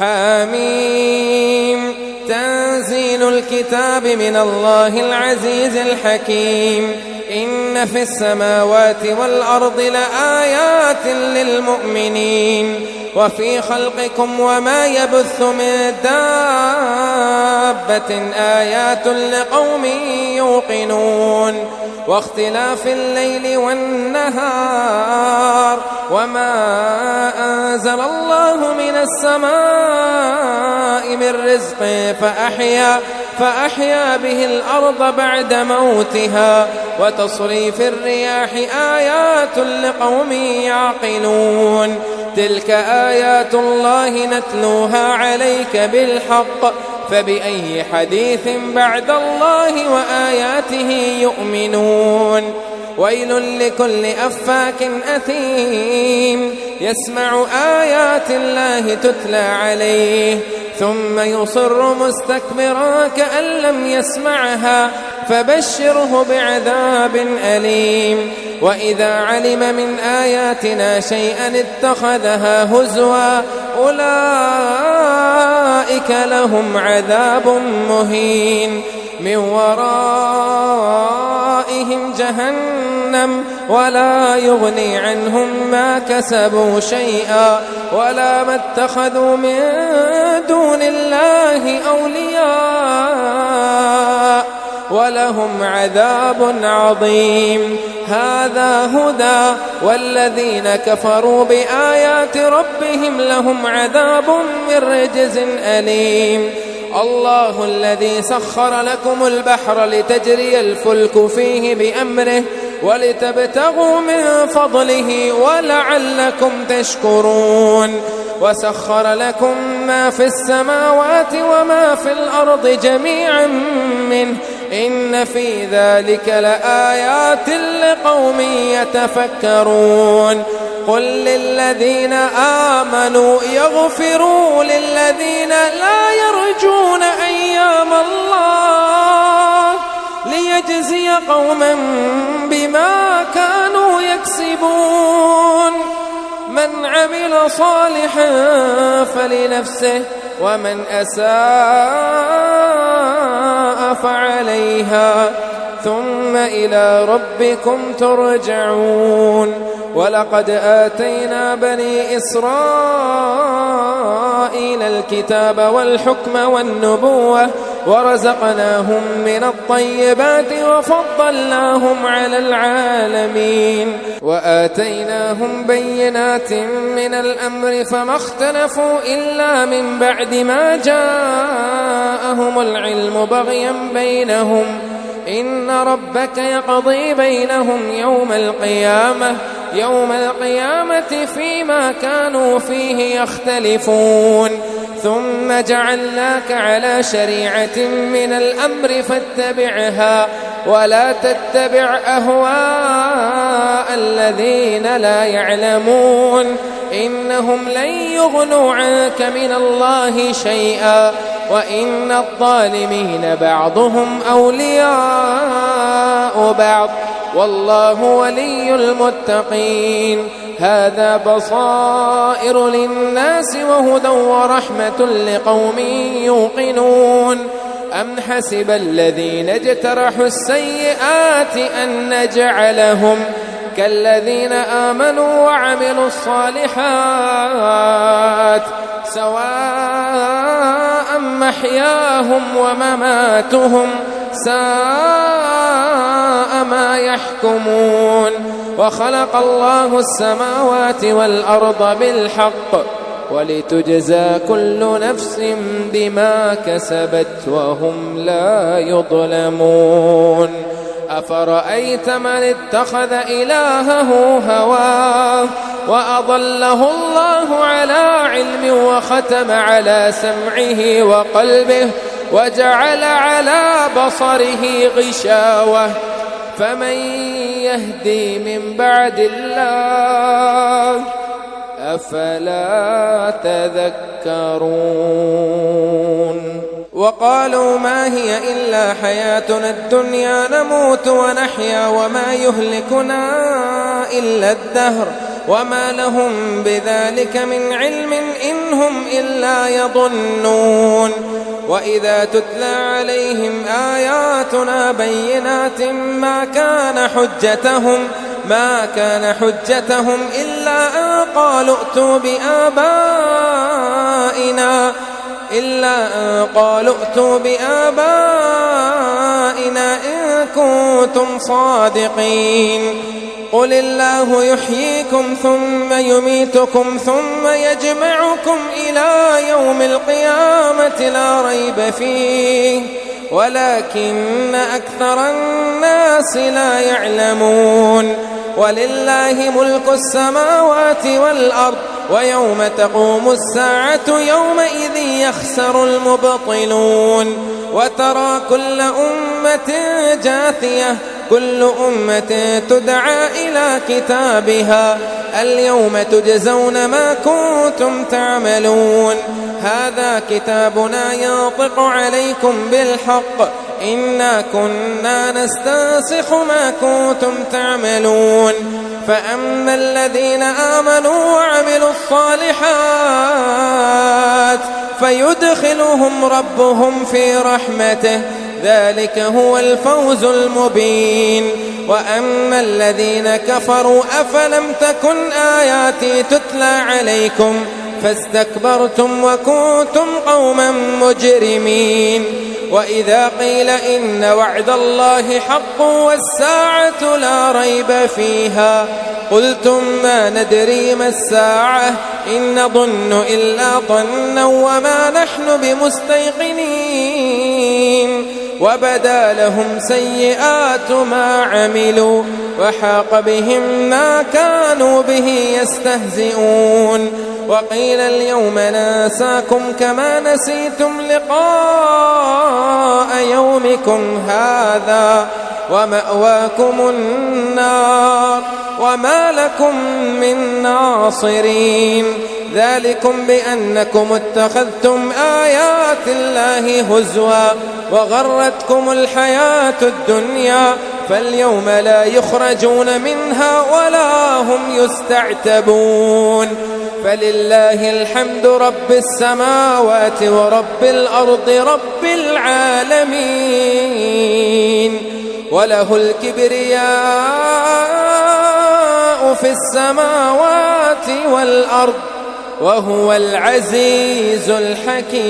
حميم تنزيل الكتاب من الله العزيز الحكيم إن في السماوات والأرض لآيات للمؤمنين وفي خلقكم وما يبث من دابة آيات لقوم يوقنون واختلاف الليل والنهار وما أنزل الله من السماء من رزق فأحيا به الأرض بعد موتها وتصريف الرياح آيات لقوم يعقلون تلك آيات الله نتلوها عليك بالحق فبأي حديث بعد الله وآياته يؤمنون ويل لكل أفاك أثيم يسمع آيات الله تتلى عليه ثم يصر مستكبرا كأن لم يسمعها فبشره بعذاب أليم وإذا علم من آياتنا شيئا اتخذها هزوا أولئك لهم عذاب مهين من ورائهم جهنم ولا يغني عنهم ما كسبوا شيئا ولا ما اتخذوا من دون الله أولياء ولهم عذاب عظيم هذا هدى والذين كفروا بآيات ربهم لهم عذاب من رجز أليم الله الذي سخر لكم البحر لتجري الفلك فيه بأمره ولتبتغوا من فضله ولعلكم تشكرون وسخر لكم ما في السماوات وما في الأرض جميعا منه إن في ذلك لآيات لقوم يتفكرون قل للذين آمنوا يغفروا للذين لا يرجون أيام الله ليجزي قوما بما كانوا يكسبون من عمل صالحا فلنفسه ومن أساء فعليها ثم إلى ربكم ترجعون ولقد آتينا بني إسرائيل الكتاب والحكم والنبوة ورزقناهم من الطيبات وفضلناهم على العالمين وآتيناهم بينات من الأمر فما اختلفوا إلا من بعد ما جاءهم العلم بغيا بينهم إن ربك يقضي بينهم يوم القيامة فيما كانوا فيه يختلفون ثم جعلناك على شريعة من الأمر فاتبعها ولا تتبع أهواء الذين لا يعلمون إنهم لن يغنوا عنك من الله شيئا وإن الظالمين بعضهم أولياء بعض والله ولي المتقين هذا بصائر للناس وهدى ورحمة لقوم يوقنون أم حسب الذين اجترحوا السيئات أن نجعلهم كالذين آمنوا وعملوا الصالحات سواء محياهم ومماتهم ساء ما يحكمون وخلق الله السماوات والأرض بالحق ولتجزى كل نفس بما كسبت وهم لا يظلمون أفرأيت من اتخذ إلهه هواه وأضله الله على علم وختم على سمعه وقلبه وجعل على بصره غشاوة فمن يهدي من بعد الله أفلا تذكرون وقالوا ما هي إلا حياتنا الدنيا نموت ونحيا وما يهلكنا إلا الدهر وما لهم بذلك من علم إن إن هم إلا يظنون وإذا تتلى عليهم آياتنا بينات ما كان حجتهم إلا أن قالوا ائتوا بآبائنا إن كنتم صادقين قل الله يحييكم ثم يميتكم ثم يجمعكم إلى يوم القيامة لا ريب فيه ولكن أكثر الناس لا يعلمون ولله ملك السماوات والأرض ويوم تقوم الساعة يومئذ يخسر المبطلون وترى كل أمة جاثية كل أمة تدعى إلى كتابها اليوم تجزون ما كنتم تعملون هذا كتابنا ينطق عليكم بالحق إنا كنا نستنسخ ما كنتم تعملون فأما الذين آمنوا وعملوا الصالحات فيدخلهم ربهم في رحمته ذلك هو الفوز المبين وأما الذين كفروا أفلم تكن آياتي تتلى عليكم فاستكبرتم وكنتم قوما مجرمين وإذا قيل إن وعد الله حق والساعة لا ريب فيها قلتم ما ندري ما الساعة إن نظن إلا ظنا وما نحن بمستيقنين وبدا لهم سيئات ما عملوا وحاق بهم ما كانوا به يستهزئون وقيل اليوم ننساكم كما نسيتم لقاء يومكم هذا ومأواكم النار وما لكم من ناصرين ذلكم بأنكم اتخذتم آيات الله هزوا وغرتكم الحياة الدنيا فاليوم لا يخرجون منها ولا هم يستعتبون فلله الحمد رب السماوات ورب الأرض رب العالمين وله الكبرياء في السماوات والأرض وهو العزيز الحكيم.